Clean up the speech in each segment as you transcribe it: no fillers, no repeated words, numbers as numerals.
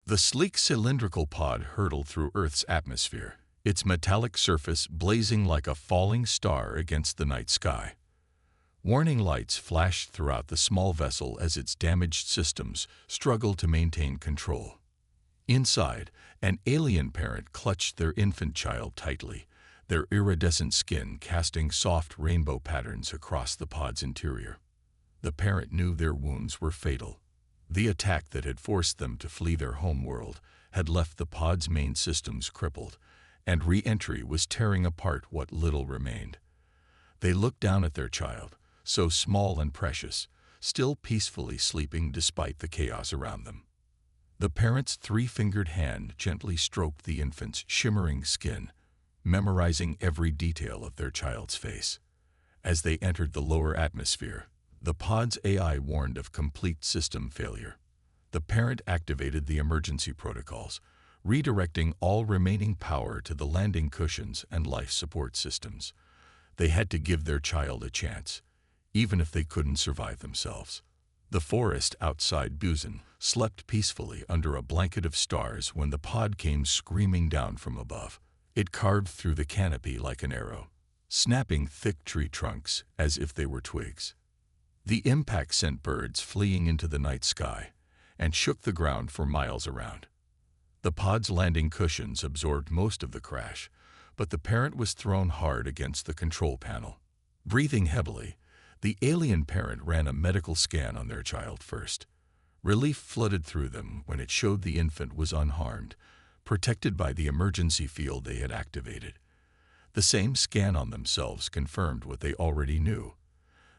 The sleek cylindrical pod hurtled through Earth's atmosphere, its metallic surface blazing like a falling star against the night sky. Warning lights flashed throughout the small vessel as its damaged systems struggled to maintain control. Inside, an alien parent clutched their infant child tightly, their iridescent skin casting soft rainbow patterns across the pod's interior. The parent knew their wounds were fatal. The attack that had forced them to flee their homeworld had left the pod's main systems crippled, and re-entry was tearing apart what little remained. They looked down at their child, so small and precious, still peacefully sleeping despite the chaos around them. The parent's three-fingered hand gently stroked the infant's shimmering skin, memorizing every detail of their child's face. As they entered the lower atmosphere, the pod's AI warned of complete system failure. The parent activated the emergency protocols, redirecting all remaining power to the landing cushions and life support systems. They had to give their child a chance, even if they couldn't survive themselves. The forest outside Busan slept peacefully under a blanket of stars when the pod came screaming down from above. It carved through the canopy like an arrow, snapping thick tree trunks as if they were twigs. The impact sent birds fleeing into the night sky and shook the ground for miles around. The pod's landing cushions absorbed most of the crash, but the parent was thrown hard against the control panel. Breathing heavily, the alien parent ran a medical scan on their child first. Relief flooded through them when it showed the infant was unharmed, protected by the emergency field they had activated. The same scan on themselves confirmed what they already knew.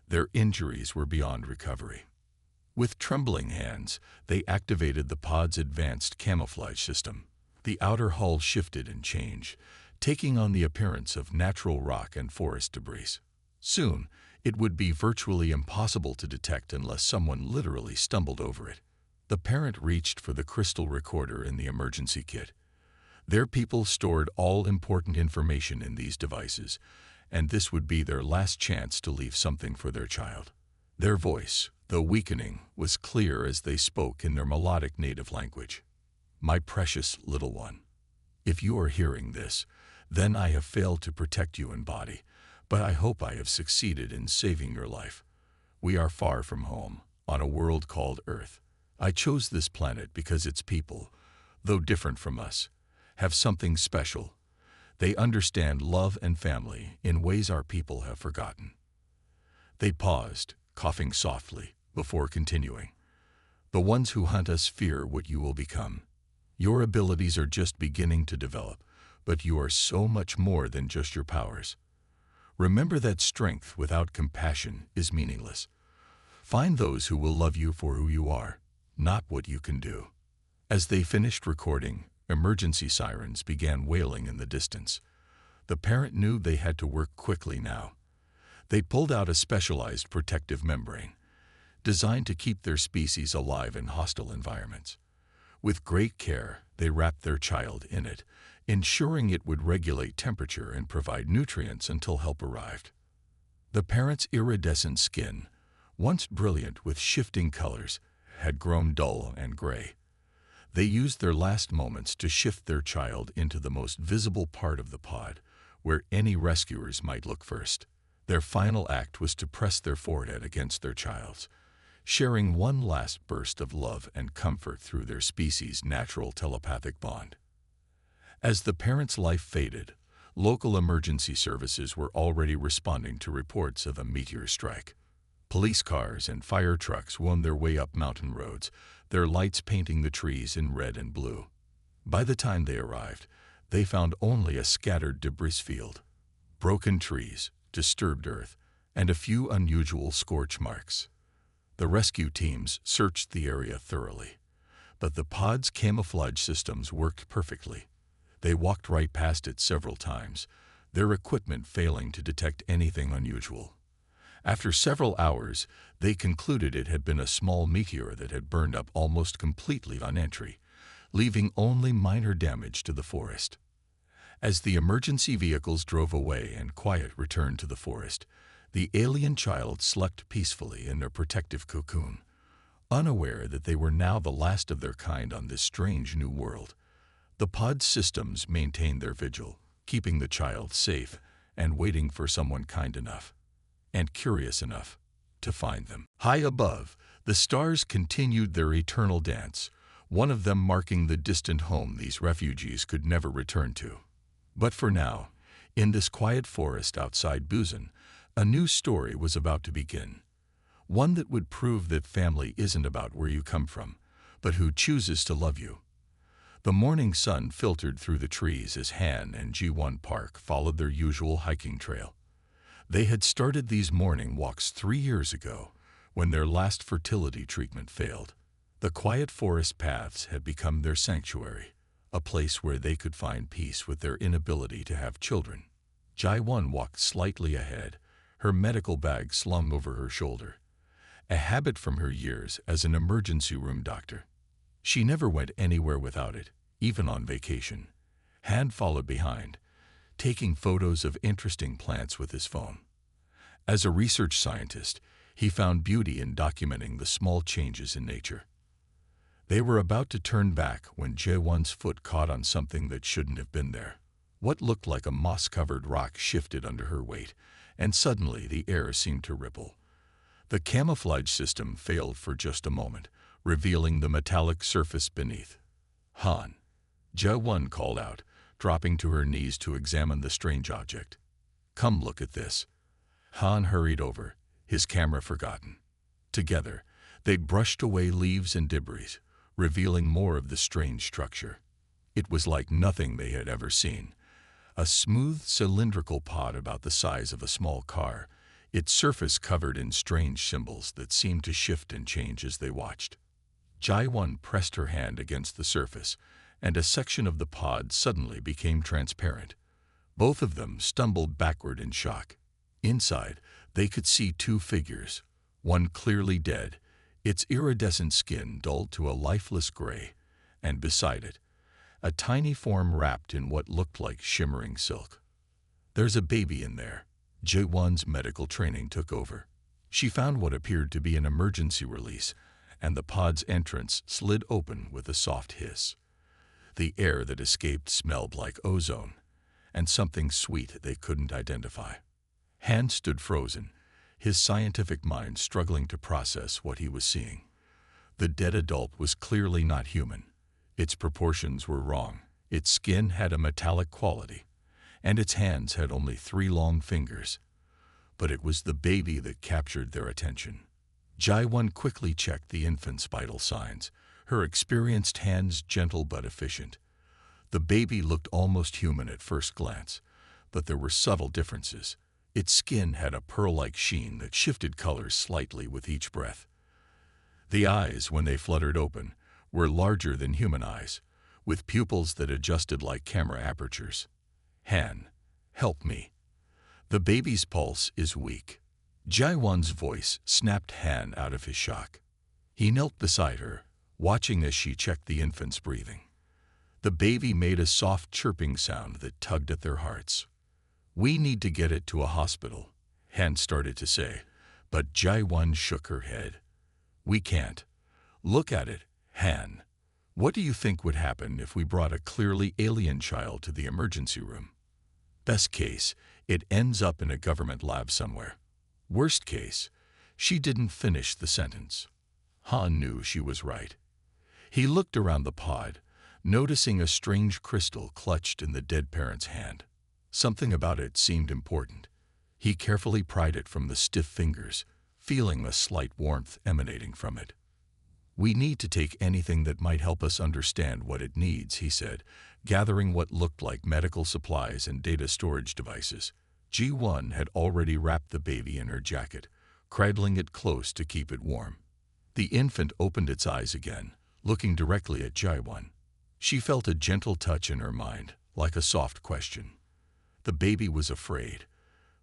Their injuries were beyond recovery. With trembling hands, they activated the pod's advanced camouflage system. The outer hull shifted and changed, taking on the appearance of natural rock and forest debris. Soon, it would be virtually impossible to detect unless someone literally stumbled over it. The parent reached for the crystal recorder in the emergency kit. Their people stored all important information in these devices, and this would be their last chance to leave something for their child. Their voice, though weakening, was clear as they spoke in their melodic native language. "My precious little one, if you are hearing this, then I have failed to protect you in body, but I hope I have succeeded in saving your life. We are far from home, on a world called Earth. I chose this planet because its people, though different from us, have something special. They understand love and family in ways our people have forgotten." They paused, coughing softly, before continuing. "The ones who hunt us fear what you will become. Your abilities are just beginning to develop, but you are so much more than just your powers. Remember that strength without compassion is meaningless. Find those who will love you for who you are, not what you can do." As they finished recording, emergency sirens began wailing in the distance. The parent knew they had to work quickly now. They pulled out a specialized protective membrane, designed to keep their species alive in hostile environments. With great care, they wrapped their child in it, ensuring it would regulate temperature and provide nutrients until help arrived. The parent's iridescent skin, once brilliant with shifting colors, had grown dull and gray. They used their last moments to shift their child into the most visible part of the pod, where any rescuers might look first. Their final act was to press their forehead against their child's, sharing one last burst of love and comfort through their species' natural telepathic bond. As the parent's life faded, local emergency services were already responding to reports of a meteor strike. Police cars and fire trucks wound their way up mountain roads, their lights painting the trees in red and blue. By the time they arrived, they found only a scattered debris field, broken trees, disturbed earth, and a few unusual scorch marks. The rescue teams searched the area thoroughly, but the pod's camouflage systems worked perfectly. They walked right past it several times, their equipment failing to detect anything unusual. After several hours, they concluded it had been a small meteor that had burned up almost completely on entry, leaving only minor damage to the forest. As the emergency vehicles drove away and quiet returned to the forest, the alien child slept peacefully in their protective cocoon. unaware that they were now the last of their kind on this strange new world. The pod's systems maintained their vigil, keeping the child safe and waiting for someone kind enough and curious enough to find them. High above, the stars continued their eternal dance, one of them marking the distant home these refugees could never return to. But for now, in this quiet forest outside Busan, a new story was about to begin. One that would prove that family isn't about where you come from, but who chooses to love you. The morning sun filtered through the trees as Han and Ji-won Park followed their usual hiking trail. They had started these morning walks 3 years ago, when their last fertility treatment failed. The quiet forest paths had become their sanctuary, a place where they could find peace with their inability to have children. Ji-won walked slightly ahead, her medical bag slung over her shoulder, a habit from her years as an emergency room doctor. She never went anywhere without it, even on vacation. Han followed behind, taking photos of interesting plants with his phone. As a research scientist, he found beauty in documenting the small changes in nature. They were about to turn back when Jae-won's foot caught on something that shouldn't have been there. What looked like a moss-covered rock shifted under her weight, and suddenly the air seemed to ripple. The camouflage system failed for just a moment, revealing the metallic surface beneath. Han, Jae-won called out, dropping to her knees to examine the strange object. Come look at this. Han hurried over, his camera forgotten. Together, they brushed away leaves and debris, revealing more of the strange structure. It was like nothing they had ever seen. A smooth, cylindrical pod about the size of a small car, its surface covered in strange symbols that seemed to shift and change as they watched. Ji-won pressed her hand against the surface, and a section of the pod suddenly became transparent. Both of them stumbled backward in shock. Inside, they could see 2 figures, one clearly dead, its iridescent skin dulled to a lifeless gray, and beside it, a tiny form wrapped in what looked like shimmering silk. There's a baby in there. Jae-won's medical training took over. She found what appeared to be an emergency release, and the pod's entrance slid open with a soft hiss. The air that escaped smelled like ozone, and something sweet they couldn't identify. Han stood frozen, his scientific mind struggling to process what he was seeing. The dead adult was clearly not human. Its proportions were wrong, its skin had a metallic quality, and its hands had only 3 long fingers. But it was the baby that captured their attention. Ji-won quickly checked the infant's vital signs, her experienced hands gentle but efficient. The baby looked almost human at first glance, but there were subtle differences. Its skin had a pearl-like sheen that shifted colors slightly with each breath. The eyes, when they fluttered open, were larger than human eyes, with pupils that adjusted like camera apertures. Han, help me. The baby's pulse is weak. Ji-won's voice snapped Han out of his shock. He knelt beside her, watching as she checked the infant's breathing. The baby made a soft chirping sound that tugged at their hearts. We need to get it to a hospital, Han started to say, but Ji-won shook her head. We can't. Look at it, Han. What do you think would happen if we brought a clearly alien child to the emergency room? Best case, it ends up in a government lab somewhere. Worst case, she didn't finish the sentence. Han knew she was right. He looked around the pod, noticing a strange crystal clutched in the dead parent's hand. Something about it seemed important. He carefully pried it from the stiff fingers, feeling a slight warmth emanating from it. We need to take anything that might help us understand what it needs, he said, gathering what looked like medical supplies and data storage devices. Ji-won had already wrapped the baby in her jacket, cradling it close to keep it warm. The infant opened its eyes again, looking directly at Ji-won. She felt a gentle touch in her mind, like a soft question. The baby was afraid,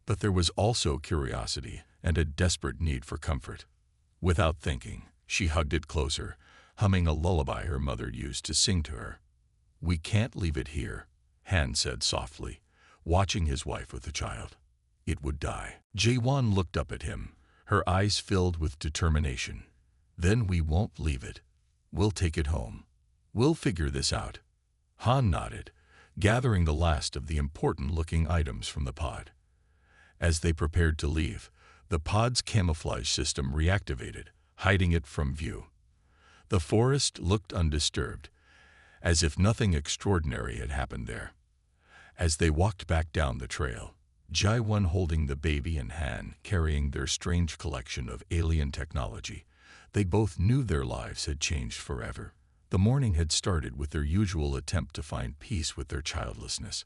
but there was also curiosity and a desperate need for comfort. Without thinking, she hugged it closer, humming a lullaby her mother used to sing to her. We can't leave it here, Han said softly, watching his wife with the child. It would die. Ji-won looked up at him, her eyes filled with determination. Then we won't leave it. We'll take it home. We'll figure this out. Han nodded, gathering the last of the important-looking items from the pod. As they prepared to leave, the pod's camouflage system reactivated, hiding it from view. The forest looked undisturbed, as if nothing extraordinary had happened there. As they walked back down the trail, Jai-One holding the baby and Han carrying their strange collection of alien technology, they both knew their lives had changed forever. The morning had started with their usual attempt to find peace with their childlessness.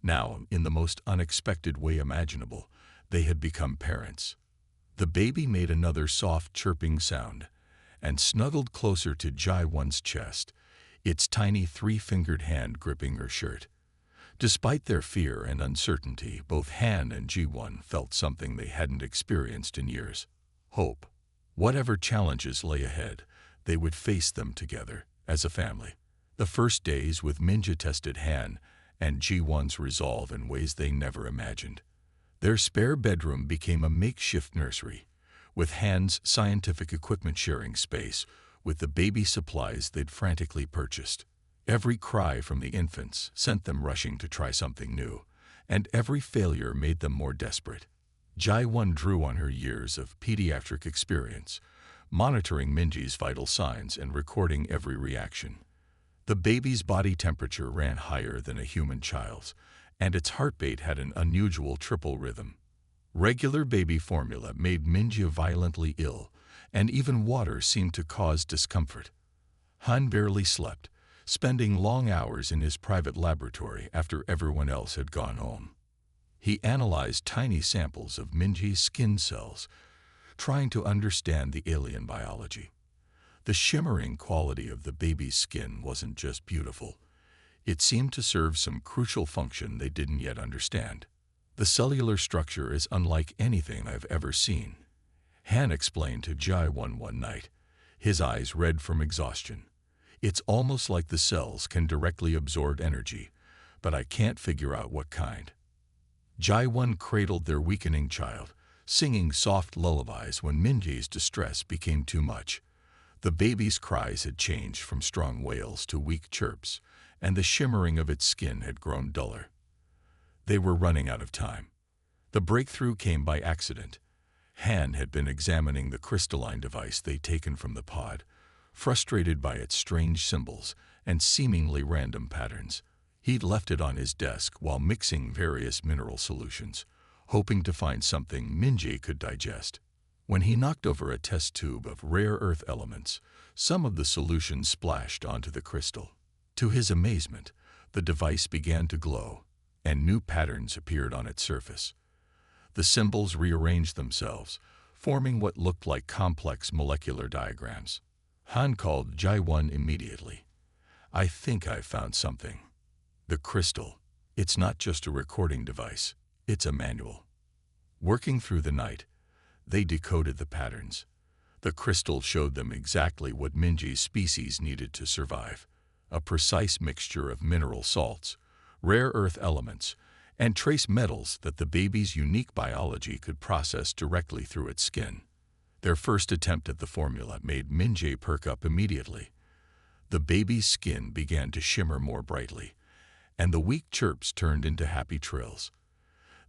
Now, in the most unexpected way imaginable, they had become parents. The baby made another soft chirping sound and snuggled closer to Jai-One's chest, its tiny three-fingered hand gripping her shirt. Despite their fear and uncertainty, both Han and Ji-One felt something they hadn't experienced in years: hope. Whatever challenges lay ahead, they would face them together, as a family. The first days with Minja tested Han and Ji-One's resolve in ways they never imagined. Their spare bedroom became a makeshift nursery, with Han's scientific equipment sharing space with the baby supplies they'd frantically purchased. Every cry from the infants sent them rushing to try something new, and every failure made them more desperate. Jai-One drew on her years of pediatric experience, monitoring Minji's vital signs and recording every reaction. The baby's body temperature ran higher than a human child's, and its heartbeat had an unusual triple rhythm. Regular baby formula made Minji violently ill, and even water seemed to cause discomfort. Han barely slept, spending long hours in his private laboratory after everyone else had gone home. He analyzed tiny samples of Minji's skin cells, trying to understand the alien biology. The shimmering quality of the baby's skin wasn't just beautiful. It seemed to serve some crucial function they didn't yet understand. The cellular structure is unlike anything I've ever seen, Han explained to Jai-One one night, his eyes red from exhaustion. It's almost like the cells can directly absorb energy, but I can't figure out what kind. Jai-One cradled their weakening child, singing soft lullabies when Minji's distress became too much. The baby's cries had changed from strong wails to weak chirps, and the shimmering of its skin had grown duller. They were running out of time. The breakthrough came by accident. Han had been examining the crystalline device they'd taken from the pod, frustrated by its strange symbols and seemingly random patterns. He'd left it on his desk while mixing various mineral solutions, hoping to find something Minji could digest. When he knocked over a test tube of rare earth elements, some of the solution splashed onto the crystal. To his amazement, the device began to glow, and new patterns appeared on its surface. The symbols rearranged themselves, forming what looked like complex molecular diagrams. Han called Jai-One immediately. "I think I've found something. The crystal. It's not just a recording device, it's a manual." Working through the night, they decoded the patterns. The crystal showed them exactly what Minji's species needed to survive: a precise mixture of mineral salts, rare earth elements, and trace metals that the baby's unique biology could process directly through its skin. Their first attempt at the formula made Minji perk up immediately. The baby's skin began to shimmer more brightly, and the weak chirps turned into happy trills.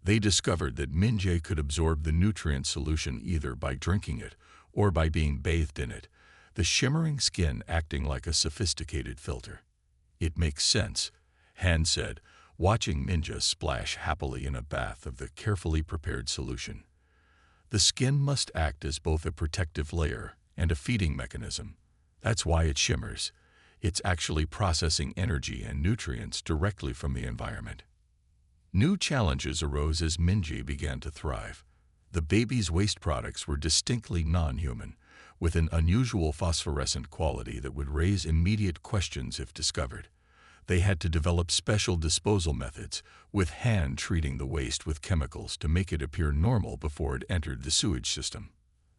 They discovered that Minji could absorb the nutrient solution either by drinking it or by being bathed in it, the shimmering skin acting like a sophisticated filter. "It makes sense," Han said, watching Minja splash happily in a bath of the carefully prepared solution. "The skin must act as both a protective layer and a feeding mechanism. That's why it shimmers. It's actually processing energy and nutrients directly from the environment." New challenges arose as Minji began to thrive. The baby's waste products were distinctly non-human, with an unusual phosphorescent quality that would raise immediate questions if discovered. They had to develop special disposal methods, with Han treating the waste with chemicals to make it appear normal before it entered the sewage system.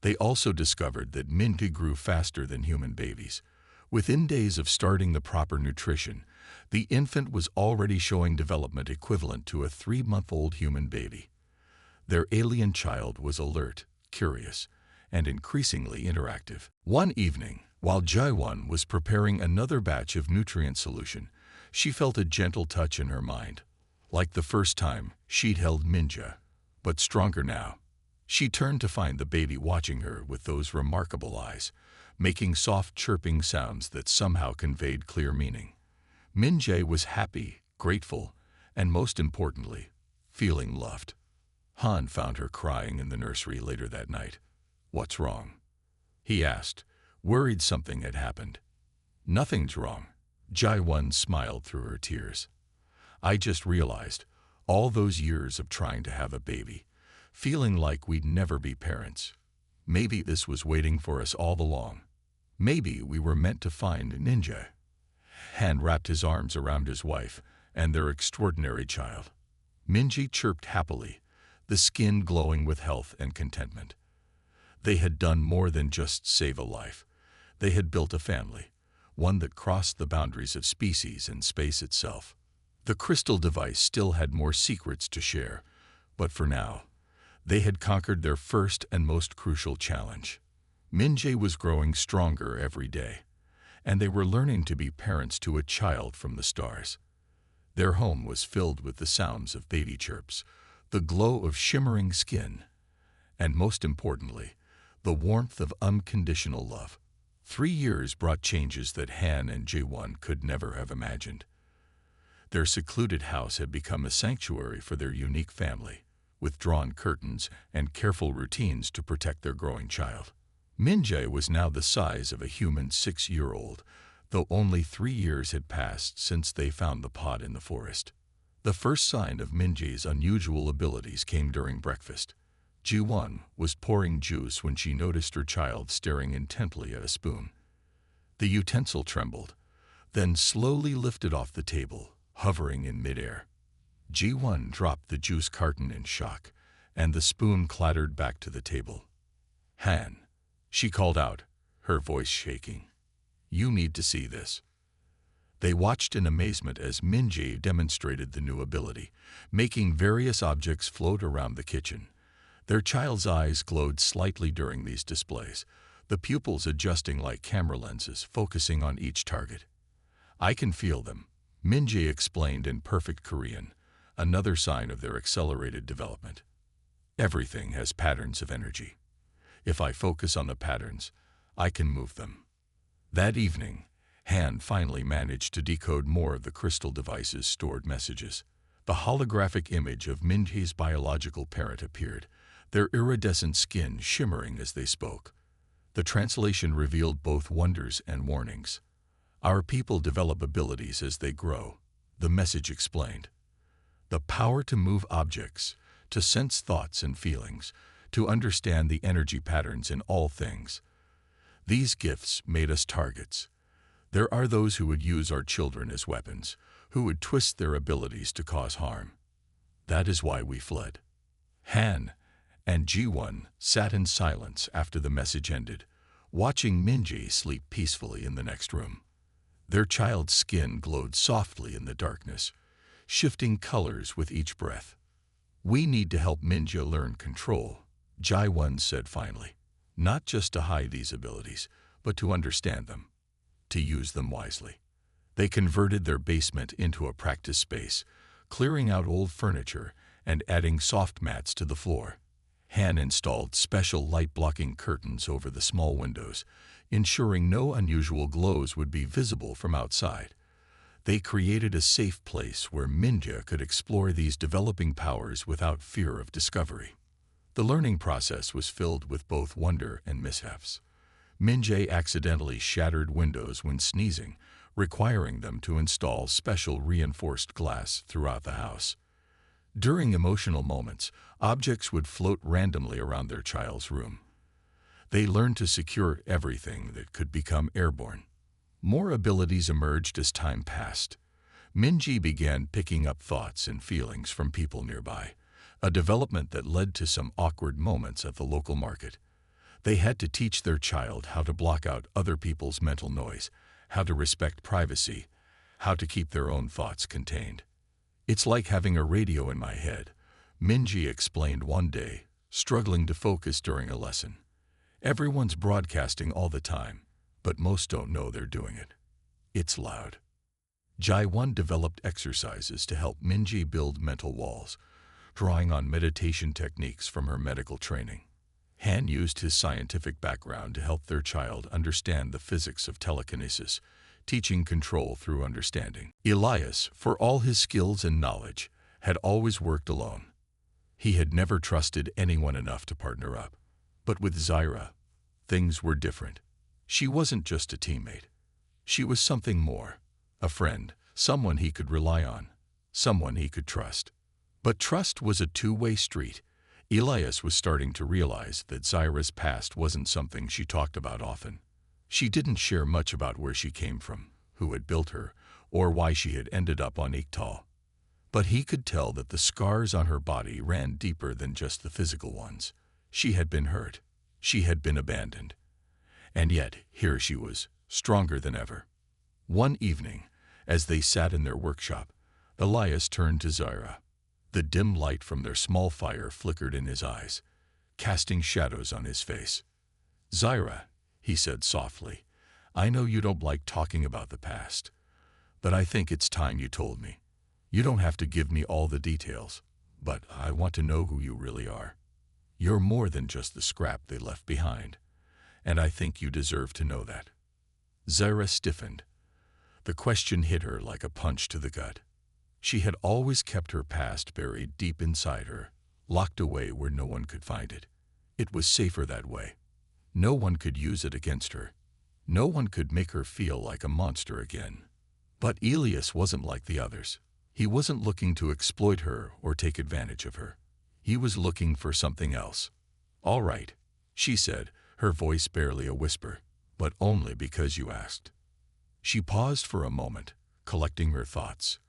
They also discovered that Minji grew faster than human babies. Within days of starting the proper nutrition, the infant was already showing development equivalent to a 3-month-old human baby. Their alien child was alert, curious, and increasingly interactive. One evening, while Jaiwan was preparing another batch of nutrient solution, she felt a gentle touch in her mind, like the first time she'd held Minja, but stronger now. She turned to find the baby watching her with those remarkable eyes, making soft chirping sounds that somehow conveyed clear meaning. Minjae was happy, grateful, and most importantly, feeling loved. Han found her crying in the nursery later that night. "What's wrong?" he asked, worried something had happened. "Nothing's wrong." Jaiwan smiled through her tears. "I just realized, all those years of trying to have a baby, feeling like we'd never be parents. Maybe this was waiting for us all along. Maybe we were meant to find Ninja." Han wrapped his arms around his wife and their extraordinary child. Minji chirped happily, the skin glowing with health and contentment. They had done more than just save a life. They had built a family, one that crossed the boundaries of species and space itself. The crystal device still had more secrets to share, but for now, they had conquered their first and most crucial challenge. Minjae was growing stronger every day, and they were learning to be parents to a child from the stars. Their home was filled with the sounds of baby chirps, the glow of shimmering skin, and most importantly, the warmth of unconditional love. 3 years brought changes that Han and Jaewon could never have imagined. Their secluded house had become a sanctuary for their unique family, with drawn curtains and careful routines to protect their growing child. Minjae was now the size of a human 6-year-old, though only 3 years had passed since they found the pod in the forest. The first sign of Minjae's unusual abilities came during breakfast. Ji-won was pouring juice when she noticed her child staring intently at a spoon. The utensil trembled, then slowly lifted off the table, hovering in midair. Ji-won dropped the juice carton in shock, and the spoon clattered back to the table. "Han," she called out, her voice shaking. "You need to see this." They watched in amazement as Minjae demonstrated the new ability, making various objects float around the kitchen. Their child's eyes glowed slightly during these displays, the pupils adjusting like camera lenses, focusing on each target. "I can feel them," Minjae explained in perfect Korean, another sign of their accelerated development. "Everything has patterns of energy. If I focus on the patterns, I can move them." That evening, Han finally managed to decode more of the crystal device's stored messages. The holographic image of Minjae's biological parent appeared, their iridescent skin shimmering as they spoke. The translation revealed both wonders and warnings. "Our people develop abilities as they grow," the message explained. "The power to move objects, to sense thoughts and feelings, to understand the energy patterns in all things. These gifts made us targets. There are those who would use our children as weapons, who would twist their abilities to cause harm. That is why we fled." Han and Ji-won sat in silence after the message ended, watching Minjae sleep peacefully in the next room. Their child's skin glowed softly in the darkness, shifting colors with each breath. "We need to help Minja learn control," Ji-won said finally. "Not just to hide these abilities, but to understand them, to use them wisely." They converted their basement into a practice space, clearing out old furniture and adding soft mats to the floor. Han installed special light-blocking curtains over the small windows, ensuring no unusual glows would be visible from outside. They created a safe place where Minja could explore these developing powers without fear of discovery. The learning process was filled with both wonder and mishaps. Minjae accidentally shattered windows when sneezing, requiring them to install special reinforced glass throughout the house. During emotional moments, objects would float randomly around their child's room. They learned to secure everything that could become airborne. More abilities emerged as time passed. Minji began picking up thoughts and feelings from people nearby, a development that led to some awkward moments at the local market. They had to teach their child how to block out other people's mental noise, how to respect privacy, how to keep their own thoughts contained. "It's like having a radio in my head," Minji explained one day, struggling to focus during a lesson. Everyone's broadcasting all the time, but most don't know they're doing it. It's loud. Jai-1 developed exercises to help Minji build mental walls, drawing on meditation techniques from her medical training. Han used his scientific background to help their child understand the physics of telekinesis, teaching control through understanding. Elias, for all his skills and knowledge, had always worked alone. He had never trusted anyone enough to partner up. But with Zyra, things were different. She wasn't just a teammate. She was something more. A friend, someone he could rely on, someone he could trust. But trust was a two-way street. Elias was starting to realize that Zyra's past wasn't something she talked about often. She didn't share much about where she came from, who had built her, or why she had ended up on Iktal. But he could tell that the scars on her body ran deeper than just the physical ones. She had been hurt. She had been abandoned. And yet, here she was, stronger than ever. One evening, as they sat in their workshop, Elias turned to Zyra. The dim light from their small fire flickered in his eyes, casting shadows on his face. "Zyra," he said softly, "I know you don't like talking about the past, but I think it's time you told me. You don't have to give me all the details, but I want to know who you really are. You're more than just the scrap they left behind, and I think you deserve to know that." Zyra stiffened. The question hit her like a punch to the gut. She had always kept her past buried deep inside her, locked away where no one could find it. It was safer that way. No one could use it against her. No one could make her feel like a monster again. But Elias wasn't like the others. He wasn't looking to exploit her or take advantage of her. He was looking for something else. "All right," she said, her voice barely a whisper, "but only because you asked." She paused for a moment, collecting her thoughts.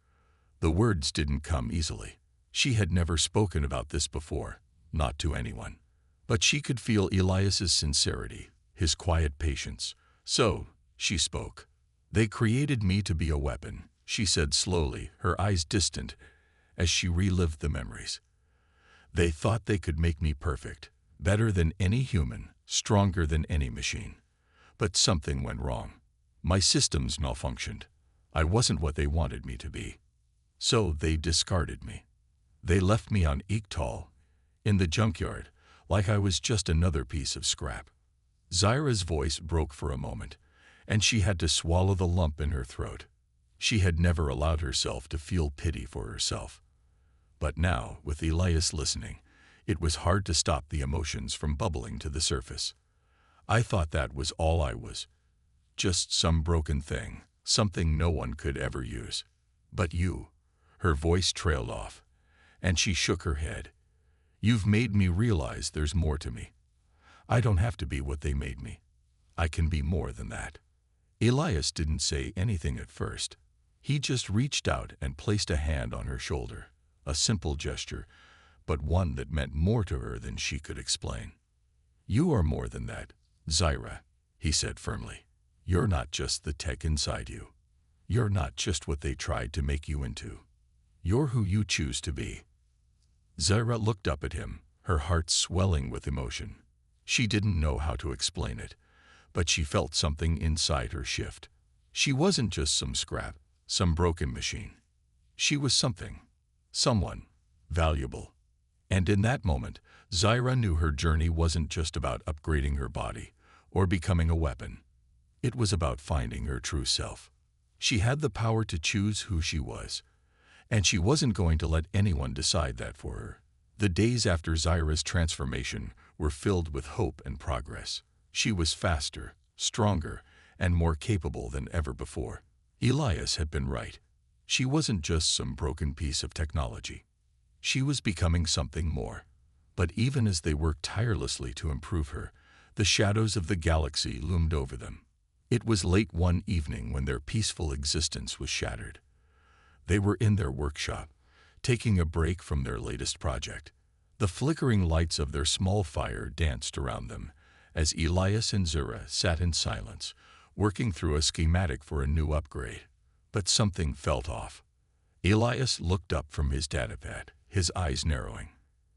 The words didn't come easily. She had never spoken about this before, not to anyone. But she could feel Elias's sincerity, his quiet patience. So, she spoke. "They created me to be a weapon," she said slowly, her eyes distant, as she relived the memories. "They thought they could make me perfect, better than any human, stronger than any machine. But something went wrong. My systems malfunctioned. I wasn't what they wanted me to be. So they discarded me. They left me on Iktal, in the junkyard, like I was just another piece of scrap." Zyra's voice broke for a moment, and she had to swallow the lump in her throat. She had never allowed herself to feel pity for herself. But now, with Elias listening, it was hard to stop the emotions from bubbling to the surface. "I thought that was all I was. Just some broken thing, something no one could ever use. But you," her voice trailed off, and she shook her head. "You've made me realize there's more to me. I don't have to be what they made me. I can be more than that." Elias didn't say anything at first. He just reached out and placed a hand on her shoulder, a simple gesture, but one that meant more to her than she could explain. "You are more than that, Zyra," he said firmly. "You're not just the tech inside you. You're not just what they tried to make you into. You're who you choose to be." Zyra looked up at him, her heart swelling with emotion. She didn't know how to explain it, but she felt something inside her shift. She wasn't just some scrap, some broken machine. She was something, someone, valuable. And in that moment, Zyra knew her journey wasn't just about upgrading her body or becoming a weapon. It was about finding her true self. She had the power to choose who she was, and she wasn't going to let anyone decide that for her. The days after Zyra's transformation were filled with hope and progress. She was faster, stronger, and more capable than ever before. Elias had been right. She wasn't just some broken piece of technology. She was becoming something more. But even as they worked tirelessly to improve her, the shadows of the galaxy loomed over them. It was late one evening when their peaceful existence was shattered. They were in their workshop, taking a break from their latest project. The flickering lights of their small fire danced around them as Elias and Zyra sat in silence, working through a schematic for a new upgrade. But something felt off. Elias looked up from his datapad, his eyes narrowing.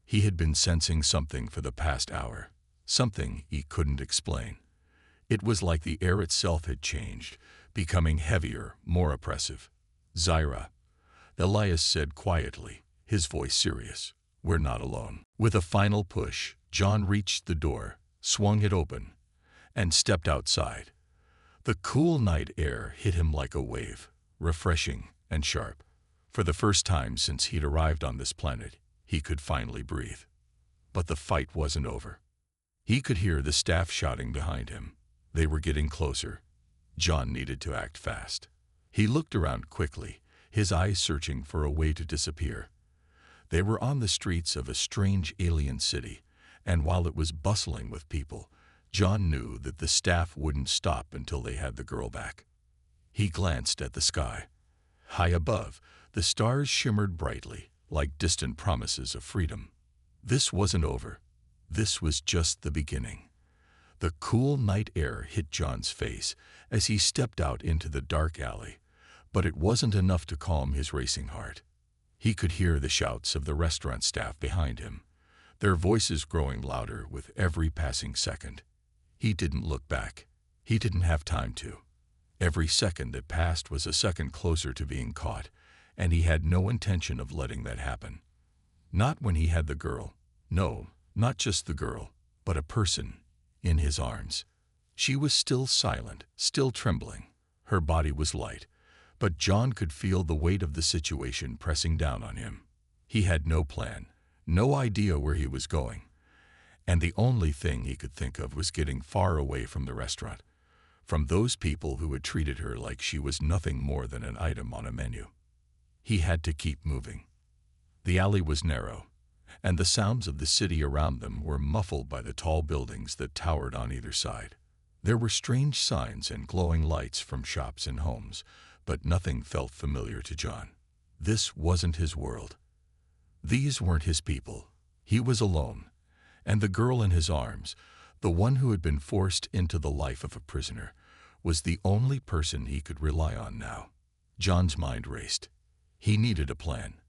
He had been sensing something for the past hour, something he couldn't explain. It was like the air itself had changed, becoming heavier, more oppressive. "Zyra," Elias said quietly, his voice serious. "We're not alone." With a final push, John reached the door, swung it open, and stepped outside. The cool night air hit him like a wave, refreshing and sharp. For the first time since he'd arrived on this planet, he could finally breathe. But the fight wasn't over. He could hear the staff shouting behind him. They were getting closer. John needed to act fast. He looked around quickly, his eyes searching for a way to disappear. They were on the streets of a strange alien city, and while it was bustling with people, John knew that the staff wouldn't stop until they had the girl back. He glanced at the sky. High above, the stars shimmered brightly, like distant promises of freedom. This wasn't over. This was just the beginning. The cool night air hit John's face as he stepped out into the dark alley, but it wasn't enough to calm his racing heart. He could hear the shouts of the restaurant staff behind him, their voices growing louder with every passing second. He didn't look back. He didn't have time to. Every second that passed was a second closer to being caught, and he had no intention of letting that happen. Not when he had the girl. No, not just the girl, but a person in his arms. She was still silent, still trembling. Her body was light, but John could feel the weight of the situation pressing down on him. He had no plan, no idea where he was going, and the only thing he could think of was getting far away from the restaurant, from those people who had treated her like she was nothing more than an item on a menu. He had to keep moving. The alley was narrow, and the sounds of the city around them were muffled by the tall buildings that towered on either side. There were strange signs and glowing lights from shops and homes, but nothing felt familiar to John. This wasn't his world. These weren't his people. He was alone, and the girl in his arms, the one who had been forced into the life of a prisoner, was the only person he could rely on now. John's mind raced. He needed a plan.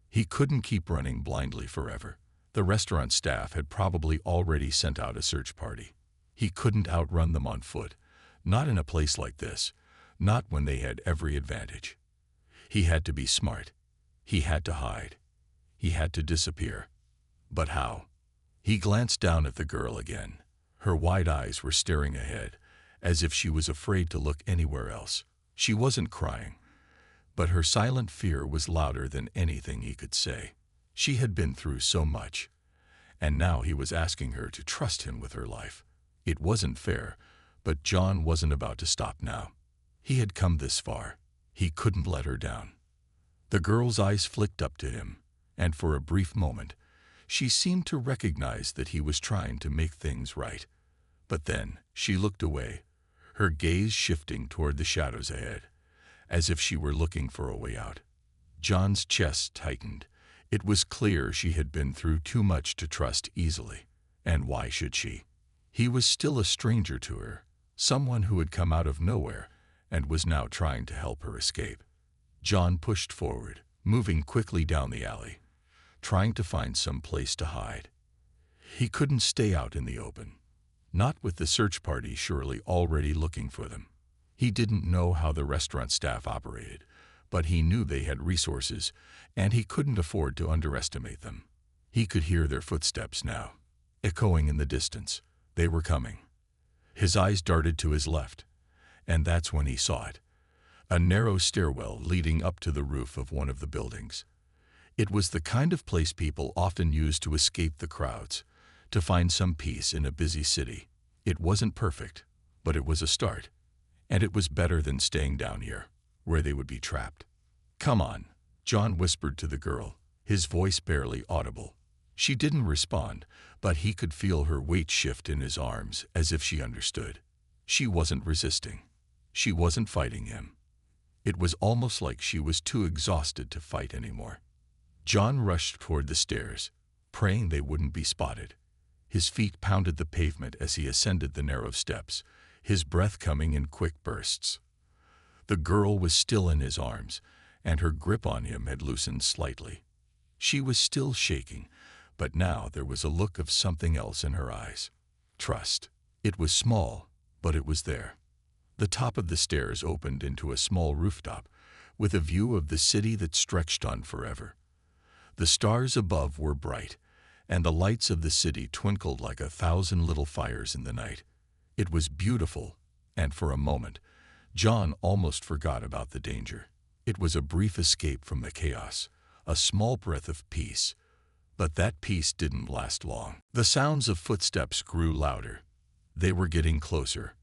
He couldn't keep running blindly forever. The restaurant staff had probably already sent out a search party. He couldn't outrun them on foot, not in a place like this, not when they had every advantage. He had to be smart. He had to hide. He had to disappear. But how? He glanced down at the girl again. Her wide eyes were staring ahead, as if she was afraid to look anywhere else. She wasn't crying, but her silent fear was louder than anything he could say. She had been through so much, and now he was asking her to trust him with her life. It wasn't fair, but John wasn't about to stop now. He had come this far. He couldn't let her down. The girl's eyes flicked up to him, and for a brief moment, she seemed to recognize that he was trying to make things right. But then she looked away, her gaze shifting toward the shadows ahead, as if she were looking for a way out. John's chest tightened. It was clear she had been through too much to trust easily. And why should she? He was still a stranger to her, someone who had come out of nowhere and was now trying to help her escape. John pushed forward, moving quickly down the alley, trying to find some place to hide. He couldn't stay out in the open, not with the search party surely already looking for them. He didn't know how the restaurant staff operated, but he knew they had resources, and he couldn't afford to underestimate them. He could hear their footsteps now, echoing in the distance. They were coming. His eyes darted to his left, and that's when he saw it. A narrow stairwell leading up to the roof of one of the buildings. It was the kind of place people often use to escape the crowds, to find some peace in a busy city. It wasn't perfect, but it was a start. And it was better than staying down here, where they would be trapped. "Come on," John whispered to the girl, his voice barely audible. She didn't respond, but he could feel her weight shift in his arms as if she understood. She wasn't resisting. She wasn't fighting him. It was almost like she was too exhausted to fight anymore. John rushed toward the stairs, praying they wouldn't be spotted. His feet pounded the pavement as he ascended the narrow steps, his breath coming in quick bursts. The girl was still in his arms, and her grip on him had loosened slightly. She was still shaking, but now there was a look of something else in her eyes. Trust. It was small, but it was there. The top of the stairs opened into a small rooftop, with a view of the city that stretched on forever. The stars above were bright, and the lights of the city twinkled like 1,000 little fires in the night. It was beautiful, and for a moment, John almost forgot about the danger. It was a brief escape from the chaos, a small breath of peace. But that peace didn't last long. The sounds of footsteps grew louder. They were getting closer.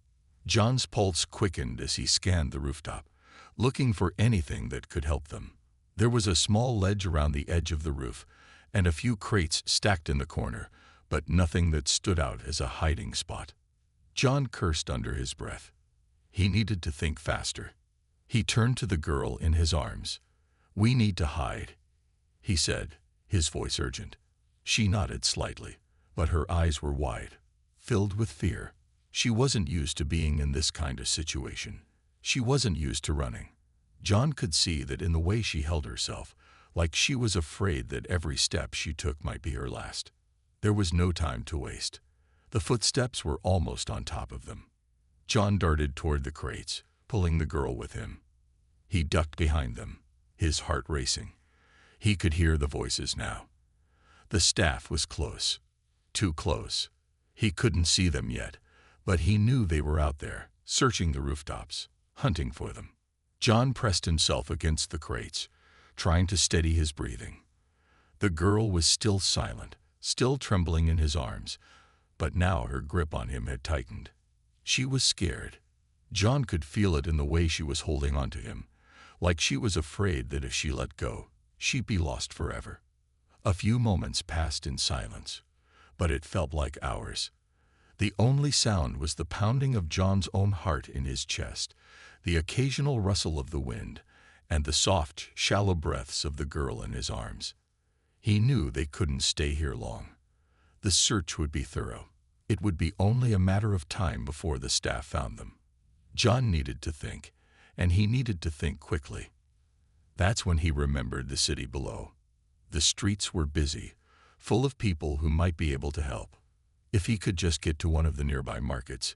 John's pulse quickened as he scanned the rooftop, looking for anything that could help them. There was a small ledge around the edge of the roof, and a few crates stacked in the corner, but nothing that stood out as a hiding spot. John cursed under his breath. He needed to think faster. He turned to the girl in his arms. "We need to hide," he said, his voice urgent. She nodded slightly, but her eyes were wide, filled with fear. She wasn't used to being in this kind of situation. She wasn't used to running. John could see that in the way she held herself, like she was afraid that every step she took might be her last. There was no time to waste. The footsteps were almost on top of them. John darted toward the crates, pulling the girl with him. He ducked behind them, his heart racing. He could hear the voices now. The staff was close, too close. He couldn't see them yet, but he knew they were out there, searching the rooftops, hunting for them. John pressed himself against the crates, trying to steady his breathing. The girl was still silent, still trembling in his arms, but now her grip on him had tightened. She was scared. John could feel it in the way she was holding on to him, like she was afraid that if she let go, she'd be lost forever. A few moments passed in silence, but it felt like hours. The only sound was the pounding of John's own heart in his chest, the occasional rustle of the wind, and the soft, shallow breaths of the girl in his arms. He knew they couldn't stay here long. The search would be thorough. It would be only a matter of time before the staff found them. John needed to think, and he needed to think quickly. That's when he remembered the city below. The streets were busy, full of people who might be able to help. If he could just get to one of the nearby markets,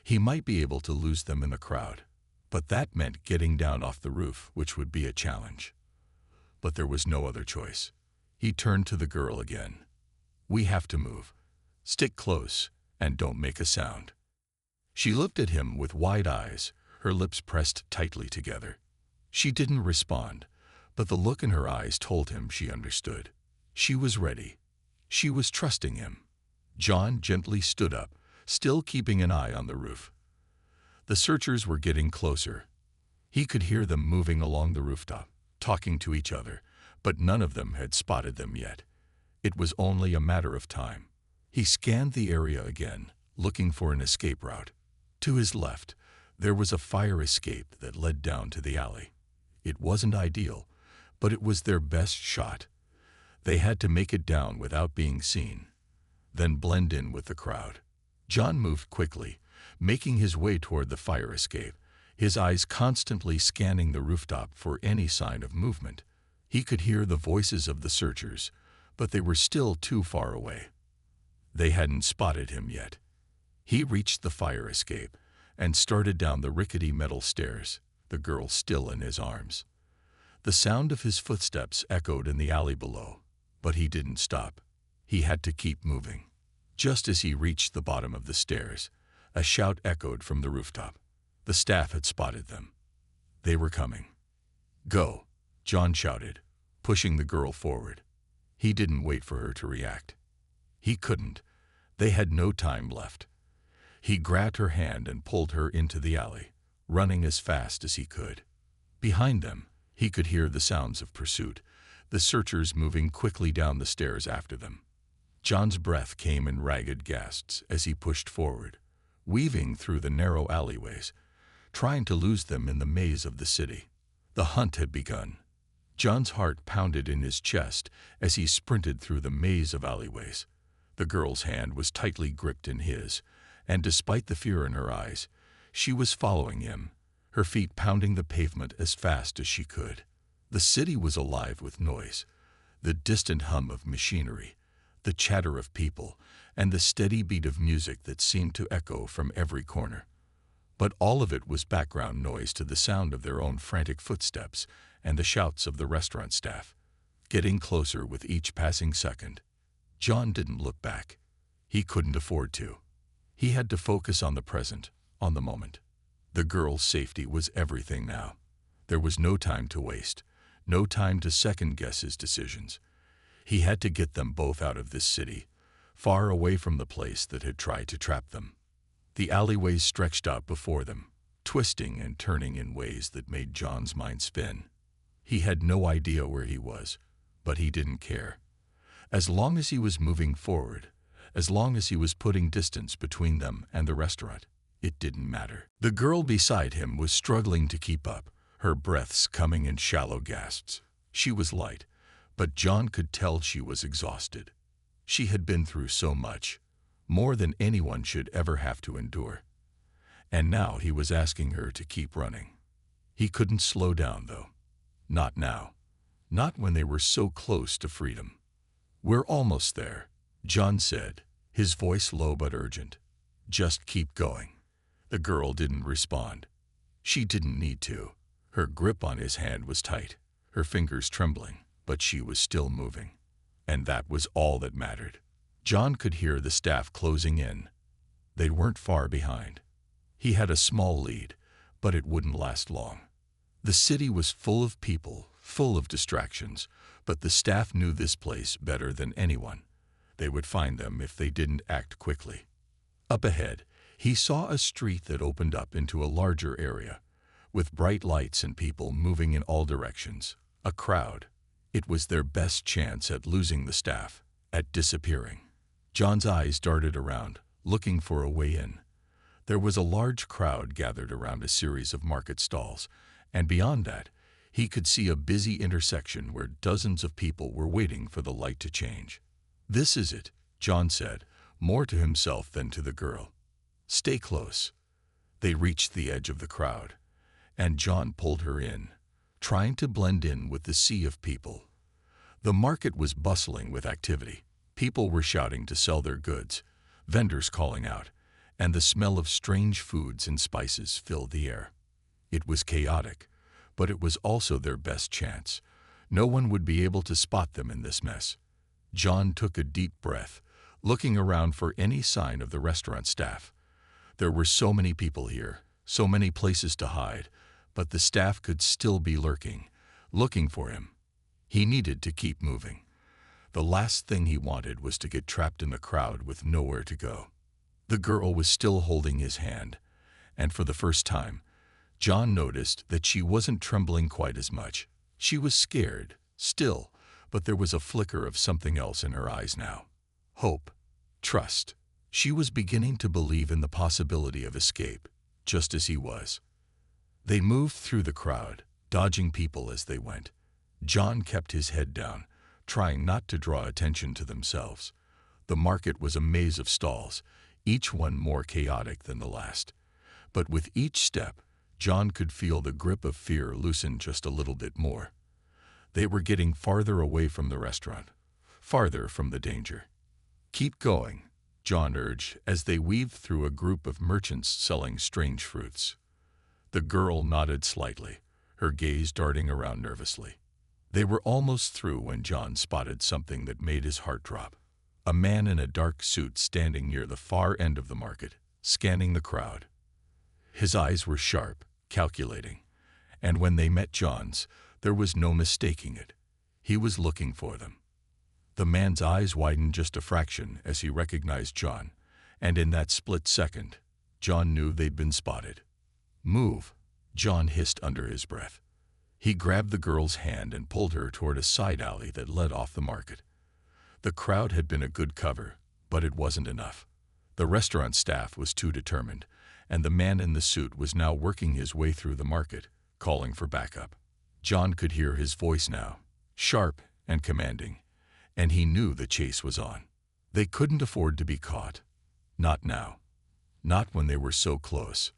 he might be able to lose them in the crowd. But that meant getting down off the roof, which would be a challenge. But there was no other choice. He turned to the girl again. "We have to move. Stick close and don't make a sound." She looked at him with wide eyes, her lips pressed tightly together. She didn't respond, but the look in her eyes told him she understood. She was ready. She was trusting him. John gently stood up, still keeping an eye on the roof. The searchers were getting closer. He could hear them moving along the rooftop, talking to each other, but none of them had spotted them yet. It was only a matter of time. He scanned the area again, looking for an escape route. To his left, there was a fire escape that led down to the alley. It wasn't ideal, but it was their best shot. They had to make it down without being seen, then blend in with the crowd. John moved quickly, making his way toward the fire escape, his eyes constantly scanning the rooftop for any sign of movement. He could hear the voices of the searchers, but they were still too far away. They hadn't spotted him yet. He reached the fire escape and started down the rickety metal stairs, the girl still in his arms. The sound of his footsteps echoed in the alley below, but he didn't stop. He had to keep moving. Just as he reached the bottom of the stairs, a shout echoed from the rooftop. The staff had spotted them. They were coming. "Go," John shouted, pushing the girl forward. He didn't wait for her to react. He couldn't. They had no time left. He grabbed her hand and pulled her into the alley, running as fast as he could. Behind them, he could hear the sounds of pursuit, the searchers moving quickly down the stairs after them. John's breath came in ragged gasps as he pushed forward, weaving through the narrow alleyways, trying to lose them in the maze of the city. The hunt had begun. John's heart pounded in his chest as he sprinted through the maze of alleyways. The girl's hand was tightly gripped in his, and despite the fear in her eyes, she was following him, her feet pounding the pavement as fast as she could. The city was alive with noise, the distant hum of machinery, the chatter of people, and the steady beat of music that seemed to echo from every corner. But all of it was background noise to the sound of their own frantic footsteps and the shouts of the restaurant staff, getting closer with each passing second. John didn't look back. He couldn't afford to. He had to focus on the present, on the moment. The girl's safety was everything now. There was no time to waste, no time to second-guess his decisions. He had to get them both out of this city, far away from the place that had tried to trap them. The alleyways stretched out before them, twisting and turning in ways that made John's mind spin. He had no idea where he was, but he didn't care. As long as he was moving forward, as long as he was putting distance between them and the restaurant, it didn't matter. The girl beside him was struggling to keep up, her breaths coming in shallow gasps. She was light, but John could tell she was exhausted. She had been through so much, more than anyone should ever have to endure. And now he was asking her to keep running. He couldn't slow down, though. Not now. Not when they were so close to freedom. "We're almost there," John said, his voice low but urgent. "Just keep going." The girl didn't respond. She didn't need to. Her grip on his hand was tight, her fingers trembling, but she was still moving. And that was all that mattered. John could hear the staff closing in. They weren't far behind. He had a small lead, but it wouldn't last long. The city was full of people, full of distractions, but the staff knew this place better than anyone. They would find them if they didn't act quickly. Up ahead, he saw a street that opened up into a larger area, with bright lights and people moving in all directions. A crowd. It was their best chance at losing the staff, at disappearing. John's eyes darted around, looking for a way in. There was a large crowd gathered around a series of market stalls, and beyond that, he could see a busy intersection where dozens of people were waiting for the light to change. "This is it," John said, more to himself than to the girl. "Stay close." They reached the edge of the crowd, and John pulled her in, trying to blend in with the sea of people. The market was bustling with activity. People were shouting to sell their goods, vendors calling out, and the smell of strange foods and spices filled the air. It was chaotic, but it was also their best chance. No one would be able to spot them in this mess. John took a deep breath, looking around for any sign of the restaurant staff. There were so many people here, so many places to hide, but the staff could still be lurking, looking for him. He needed to keep moving. The last thing he wanted was to get trapped in the crowd with nowhere to go. The girl was still holding his hand, and for the first time, John noticed that she wasn't trembling quite as much. She was scared, still, but there was a flicker of something else in her eyes now. Hope. Trust. She was beginning to believe in the possibility of escape, just as he was. They moved through the crowd, dodging people as they went. John kept his head down, trying not to draw attention to themselves. The market was a maze of stalls, each one more chaotic than the last. But with each step, John could feel the grip of fear loosen just a little bit more. They were getting farther away from the restaurant, farther from the danger. "Keep going," John urged as they weaved through a group of merchants selling strange fruits. The girl nodded slightly, her gaze darting around nervously. They were almost through when John spotted something that made his heart drop. A man in a dark suit standing near the far end of the market, scanning the crowd. His eyes were sharp, calculating, and when they met John's, there was no mistaking it. He was looking for them. The man's eyes widened just a fraction as he recognized John, and in that split second, John knew they'd been spotted. "Move," John hissed under his breath. He grabbed the girl's hand and pulled her toward a side alley that led off the market. The crowd had been a good cover, but it wasn't enough. The restaurant staff was too determined, and the man in the suit was now working his way through the market, calling for backup. John could hear his voice now, sharp and commanding, and he knew the chase was on. They couldn't afford to be caught. Not now. Not when they were so close.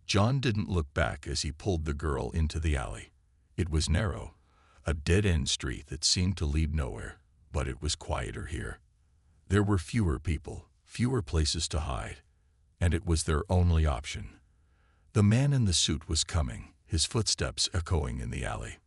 John didn't look back as he pulled the girl into the alley. It was narrow, a dead-end street that seemed to lead nowhere, but it was quieter here. There were fewer people, fewer places to hide, and it was their only option. The man in the suit was coming, his footsteps echoing in the alley.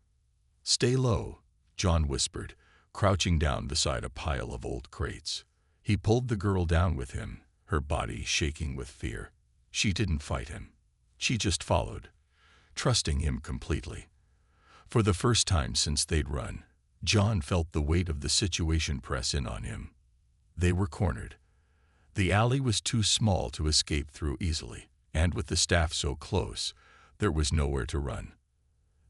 "Stay low," John whispered, crouching down beside a pile of old crates. He pulled the girl down with him, her body shaking with fear. She didn't fight him. She just followed, trusting him completely. For the first time since they'd run, John felt the weight of the situation press in on him. They were cornered. The alley was too small to escape through easily, and with the staff so close, there was nowhere to run.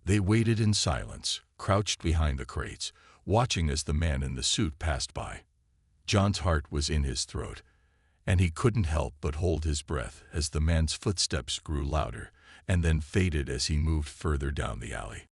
They waited in silence, crouched behind the crates, watching as the man in the suit passed by. John's heart was in his throat, and he couldn't help but hold his breath as the man's footsteps grew louder and then faded as he moved further down the alley.